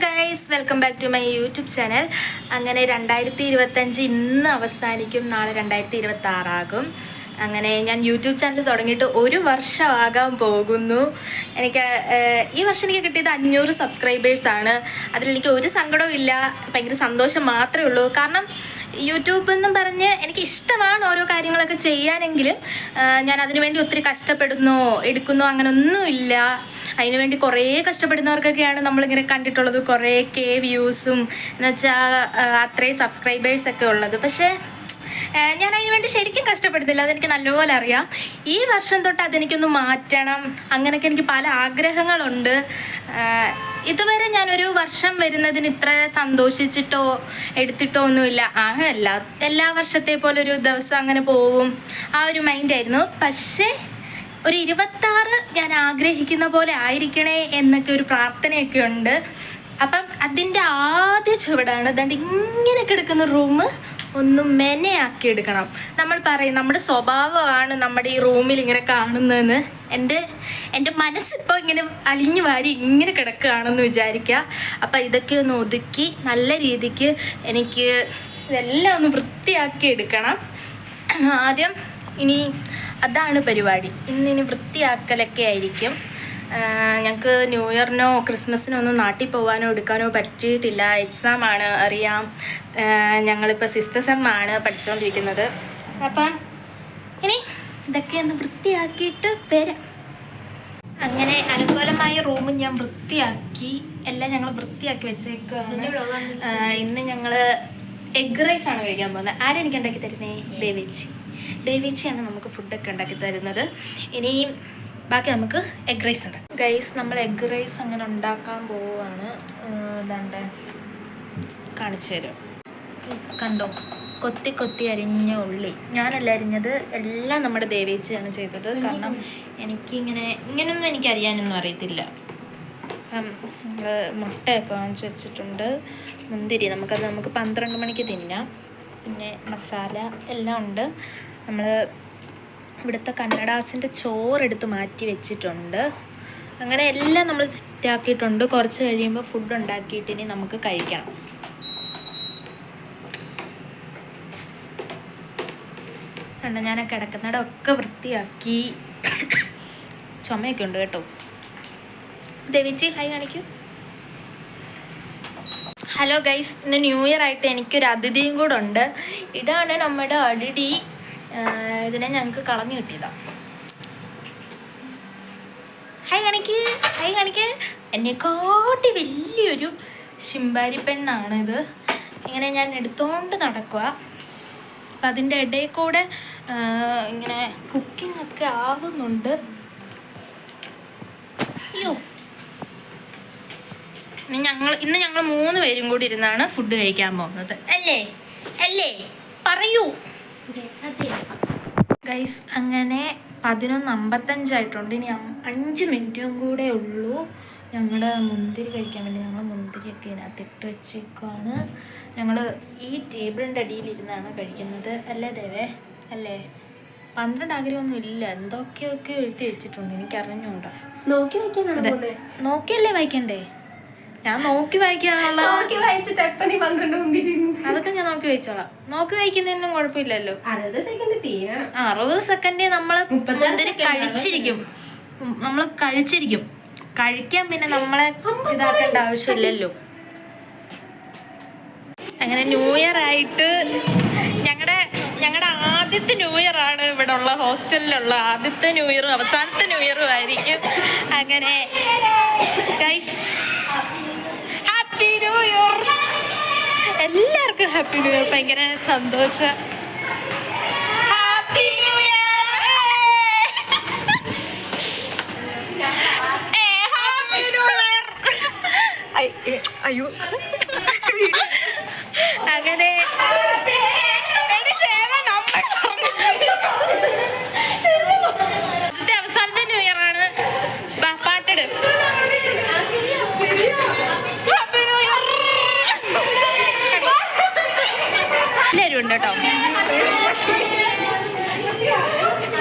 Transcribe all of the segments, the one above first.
Guys, welcome back to my YouTube channel. അങ്ങനെ 2025 ഇന്ന് അവസാനിക്കും, നാളെ 2026 ആകും. അങ്ങനെ ഞാൻ യൂട്യൂബ് ചാനൽ തുടങ്ങിയിട്ട് 1 വർഷമാകാൻ പോകുന്നു. ഈ വർഷം എനിക്ക് കിട്ടിയത് 500 സബ്സ്ക്രൈബേഴ്സാണ്. അതിലെനിക്ക് ഒരു സങ്കടവും ഇല്ല, ഭയങ്കര സന്തോഷം മാത്രമേ ഉള്ളൂ. കാരണം യൂട്യൂബ് എന്നും പറഞ്ഞ് എനിക്ക് ഇഷ്ടമാണ് ഓരോ കാര്യങ്ങളൊക്കെ ചെയ്യാനെങ്കിലും ഞാൻ അതിനുവേണ്ടി ഒത്തിരി കഷ്ടപ്പെടുന്നോ എടുക്കുന്നോ അങ്ങനെയൊന്നുമില്ല. അതിനുവേണ്ടി കുറേ കഷ്ടപ്പെടുന്നവർക്കൊക്കെയാണ് നമ്മളിങ്ങനെ കണ്ടിട്ടുള്ളത്, കുറേ വ്യൂസും എന്നുവെച്ചാൽ അത്രയും സബ്സ്ക്രൈബേഴ്സൊക്കെ ഉള്ളത്. പക്ഷേ ഞാൻ അതിന് വേണ്ടി ശരിക്കും കഷ്ടപ്പെടുന്നില്ല, അതെനിക്ക് നല്ലപോലെ അറിയാം. ഈ വർഷം തൊട്ട് അതെനിക്കൊന്ന് മാറ്റണം, അങ്ങനെയൊക്കെ എനിക്ക് പല ആഗ്രഹങ്ങളുണ്ട്. ഇതുവരെ ഞാനൊരു വർഷം വരുന്നതിന് ഇത്ര സന്തോഷിച്ചിട്ടോ എടുത്തിട്ടോ ഒന്നുമില്ല. എല്ലാ വർഷത്തെ പോലെ ഒരു ദിവസം അങ്ങനെ പോവും, ആ ഒരു മൈൻഡായിരുന്നു. പക്ഷേ ഒരു 26 ഞാൻ ആഗ്രഹിക്കുന്ന പോലെ ആയിരിക്കണേ എന്നൊക്കെ ഒരു പ്രാർത്ഥനയൊക്കെ ഉണ്ട്. അപ്പം അതിൻ്റെ ആദ്യ ചുവടാണ് ദാണ്ട് ഇങ്ങനെ കിടക്കുന്ന റൂം ഒന്ന് മെനയാക്കി എടുക്കണം. നമ്മൾ പറയും നമ്മുടെ സ്വഭാവമാണ് നമ്മുടെ ഈ റൂമിൽ ഇങ്ങനെ കാണുന്നതെന്ന്. എൻ്റെ മനസ്സിപ്പോൾ ഇങ്ങനെ അലിഞ്ഞു വാരി ഇങ്ങനെ കിടക്കുകയാണെന്ന് വിചാരിക്കുക. അപ്പം ഇതൊക്കെ ഒന്ന് ഒതുക്കി നല്ല രീതിക്ക് എനിക്ക് ഇതെല്ലാം ഒന്ന് വൃത്തിയാക്കി എടുക്കണം. ആദ്യം അതാണ് പരിപാടി. ഇനി വൃത്തിയാക്കലൊക്കെ ആയിരിക്കും. ഞങ്ങൾക്ക് ന്യൂ ഇയറിനോ ക്രിസ്മസിനോ ഒന്നും നാട്ടിൽ പോകാനോ എടുക്കാനോ പറ്റിയിട്ടില്ല. എക്സാമാണ്, അറിയാം. ഞങ്ങളിപ്പോൾ സിസ്റ്റർ സെമ്മാണ് പഠിച്ചുകൊണ്ടിരിക്കുന്നത്. അപ്പം ഇനി ഇതൊക്കെ ഒന്ന് വൃത്തിയാക്കിയിട്ട് വരാം. അങ്ങനെ അനുകൂലമായ റൂം ഞാൻ വൃത്തിയാക്കി, എല്ലാം ഞങ്ങൾ വൃത്തിയാക്കി വെച്ചേക്കുകയാണ്. ഇന്ന് ഞങ്ങൾ എഗ് റൈസാണ് കഴിക്കാൻ പോകുന്നത്. ആരെനിക്ക് ഉണ്ടാക്കി തരുന്നേ? ദേവേച്ചിയാണ് നമുക്ക് ഫുഡൊക്കെ ഉണ്ടാക്കി തരുന്നത്. ഇനിയും ബാക്കി നമുക്ക് എഗ് റൈസ് ഉണ്ട്. ഗൈസ്, നമ്മൾ എഗ് റൈസ് അങ്ങനെ ഉണ്ടാക്കാൻ പോവുകയാണ്. ഇതാണ്ട് കാണിച്ചു തരാം. കണ്ടോ, കൊത്തി അരിഞ്ഞ ഉള്ളി ഞാനല്ല അരിഞ്ഞത്, എല്ലാം നമ്മുടെ ദേവേച്ചിയാണ് ചെയ്തത്. കാരണം ഇങ്ങനെയൊന്നും എനിക്ക് അറിയാനൊന്നും അറിയത്തില്ല. മുട്ടയൊക്കെ വാങ്ങിച്ച് വെച്ചിട്ടുണ്ട്. മുന്തിരി നമുക്ക് 12 മണിക്ക് തിന്നാം. പിന്നെ മസാല എല്ലാം ഉണ്ട്. നമ്മൾ ഇവിടുത്തെ കന്നഡാസിൻ്റെ ചോറെടുത്ത് മാറ്റി വെച്ചിട്ടുണ്ട്. അങ്ങനെ എല്ലാം നമ്മൾ സെറ്റാക്കിയിട്ടുണ്ട്. കുറച്ച് കഴിയുമ്പോൾ ഫുഡ് ഉണ്ടാക്കിയിട്ട് ഇനി നമുക്ക് കഴിക്കണം. കണ്ടോ, ഞാൻ കിടക്കുന്നിടമൊക്കെ വൃത്തിയാക്കി. ചുമയൊക്കെ ഉണ്ട് കേട്ടോ. ദേവിച്ചി ഹായ് കാണിക്കൂ. ഹലോ ഗൈസ്, ഇന്ന് ന്യൂ ഇയർ ആയിട്ട് എനിക്കൊരു അതിഥിയും കൂടെ ഉണ്ട്. ഇതാണ് നമ്മുടെ അതിഥി. ഇതിനെ ഞങ്ങൾക്ക് കളഞ്ഞു കിട്ടിയതാണ്. ഹായ് കാണിക്ക്. എന്നെക്കാട്ടി വലിയൊരു ശിമ്പാരി പെണ്ണാണിത്. ഇങ്ങനെ ഞാൻ എടുത്തോണ്ട് നടക്കുക. അപ്പം അതിൻ്റെ ഇടയിൽ കൂടെ ഇങ്ങനെ കുക്കിംഗ് ഒക്കെ ആവുന്നുണ്ട്. അയ്യോ, ഇന്ന് ഞങ്ങൾ 3 പേരും കൂടി ഇരുന്നാണ് ഫുഡ് കഴിക്കാൻ പോകുന്നത്. അല്ലേ പറയൂ ഗൈസ്. അങ്ങനെ 11:55 ആയിട്ടുണ്ട്. ഇനി 5 മിനിറ്റും കൂടെ ഉള്ളൂ ഞങ്ങളുടെ മുന്തിരി കഴിക്കാൻ വേണ്ടി. ഞങ്ങൾ മുന്തിരിയൊക്കെ ഇതിനകത്ത് ഇട്ട് വെച്ചേക്കുവാണ്. ഞങ്ങൾ ഈ ടേബിളിൻ്റെ അടിയിലിരുന്നാണ് കഴിക്കുന്നത്. അല്ലേ ദേവേ? അല്ലേ? 12 ആഗ്രഹമൊന്നും ഇല്ല, എന്തൊക്കെയൊക്കെ എഴുതി വെച്ചിട്ടുണ്ട്, എനിക്കറിഞ്ഞൂടാ. നോക്കിയല്ലേ വായിക്കണ്ടേ? ഞാൻ നോക്കി വായിക്കാനുള്ള അതൊക്കെ ഞാൻ നോക്കി വായിച്ചോളാം. നോക്കി വായിക്കുന്നതിനും കുഴപ്പമില്ലല്ലോ. 60 സെക്കൻഡ് നമ്മള് മുന്തിരി കഴിച്ചിരിക്കും. കഴിക്കാൻ പിന്നെ നമ്മളെ ഇതാക്കേണ്ട ആവശ്യമില്ലല്ലോ. അങ്ങനെ ന്യൂ ഇയർ ആയിട്ട് ഞങ്ങളുടെ ആദ്യത്തെ ന്യൂ ഇയർ ആണ് ഇവിടെ ഉള്ള ഹോസ്റ്റലിലുള്ള ആദ്യത്തെ ന്യൂ ഇയറും അവസാനത്തെ ന്യൂ ഇയറും ആയിരിക്കും. അങ്ങനെ ഗൈസ്, ഹാപ്പി ന്യൂ ഇയർ എല്ലാവർക്കും. Happy new year. ഭയങ്കര സന്തോഷം. Happy new year. അയ്യോ, അങ്ങനെ അവസാനത്തെ ന്യൂ ഇയർ ആണ്. പാട്ടിട്. എല്ലാവരും ഉണ്ട് കേട്ടോ.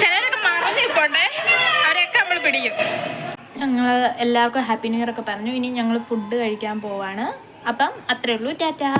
ചിലരൊക്കെ മറന്നു നിൽക്കണ്ടേ, അവരെയൊക്കെ നമ്മൾ പിടിക്കും. ഞങ്ങൾ എല്ലാവർക്കും ഹാപ്പി ന്യൂ ഇയർ ഒക്കെ പറഞ്ഞു. ഇനി ഞങ്ങൾ ഫുഡ് കഴിക്കാൻ പോവാണ്. അപ്പം അത്രേ ഉള്ളൂ. ടാറ്റാ.